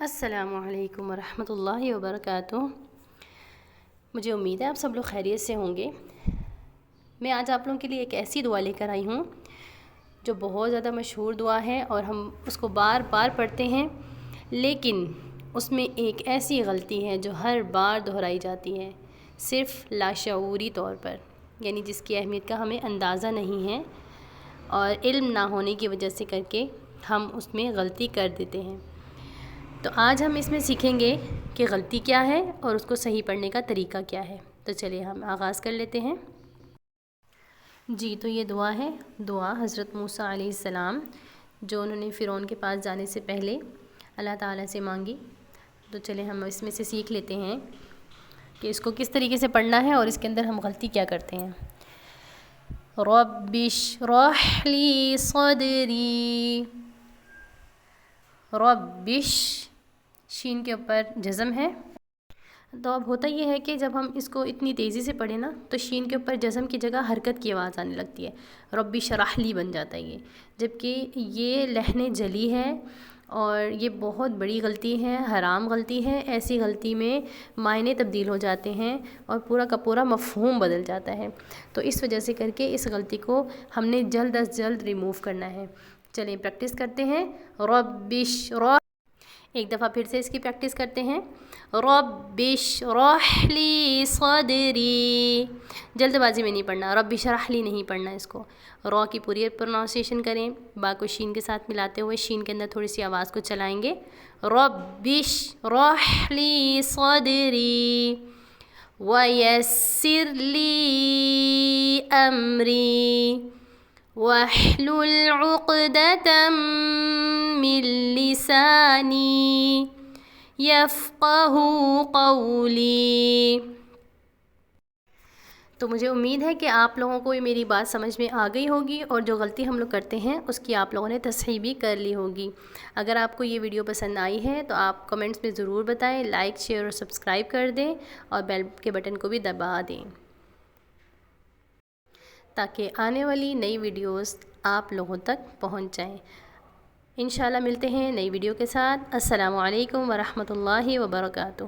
السلام علیکم ورحمۃ اللہ وبرکاتہ۔ مجھے امید ہے آپ سب لوگ خیریت سے ہوں گے۔ میں آج آپ لوگوں کے لیے ایک ایسی دعا لے کر آئی ہوں جو بہت زیادہ مشہور دعا ہے اور ہم اس کو بار بار پڑھتے ہیں، لیکن اس میں ایک ایسی غلطی ہے جو ہر بار دہرائی جاتی ہے، صرف لاشعوری طور پر، یعنی جس کی اہمیت کا ہمیں اندازہ نہیں ہے اور علم نہ ہونے کی وجہ سے کر کے ہم اس میں غلطی کر دیتے ہیں۔ تو آج ہم اس میں سیکھیں گے کہ غلطی کیا ہے اور اس کو صحیح پڑھنے کا طریقہ کیا ہے۔ تو چلیے ہم آغاز کر لیتے ہیں۔ جی، تو یہ دعا ہے، دعا حضرت موسیٰ علیہ السلام جو انہوں نے فرعون کے پاس جانے سے پہلے اللہ تعالیٰ سے مانگی۔ تو چلیں ہم اس میں سے سیکھ لیتے ہیں کہ اس کو کس طریقے سے پڑھنا ہے اور اس کے اندر ہم غلطی کیا کرتے ہیں۔ رب اشرح لی صدری، ربش شین کے اوپر جزم ہے۔ تو اب ہوتا یہ ہے کہ جب ہم اس کو اتنی تیزی سے پڑھیں نا تو شین کے اوپر جزم کی جگہ حرکت کی آواز آنے لگتی ہے، رب اشرح لی بن جاتا ہے یہ، جبکہ یہ لحن جلی ہے اور یہ بہت بڑی غلطی ہے، حرام غلطی ہے۔ ایسی غلطی میں معنی تبدیل ہو جاتے ہیں اور پورا کا پورا مفہوم بدل جاتا ہے۔ تو اس وجہ سے کر کے اس غلطی کو ہم نے جلد از جلد ریموو کرنا ہے۔ چلیں پریکٹس کرتے ہیں۔ رب اشرح، ایک دفعہ پھر سے اس کی پریکٹس کرتے ہیں۔ رب اشرح لی صدری، جلد بازی میں نہیں پڑھنا، رب اشرح لی نہیں پڑھنا اس کو۔ را کی پوری پروننسیشن کریں، با کو شین کے ساتھ ملاتے ہوئے شین کے اندر تھوڑی سی آواز کو چلائیں گے۔ رب اشرح لی صدری ویسر لی امری واحلل عقدۃ من لسانی یفقہوا قولی۔ تو مجھے امید ہے کہ آپ لوگوں کو یہ میری بات سمجھ میں آ گئی ہوگی اور جو غلطی ہم لوگ کرتے ہیں اس کی آپ لوگوں نے تصحیح بھی کر لی ہوگی۔ اگر آپ کو یہ ویڈیو پسند آئی ہے تو آپ کمنٹس میں ضرور بتائیں، لائک شیئر اور سبسکرائب کر دیں اور بیل کے بٹن کو بھی دبا دیں تاکہ آنے والی نئی ویڈیوز آپ لوگوں تک پہنچ جائیں۔ انشاءاللہ ملتے ہیں نئی ویڈیو کے ساتھ۔ السلام علیکم ورحمۃ اللہ وبرکاتہ۔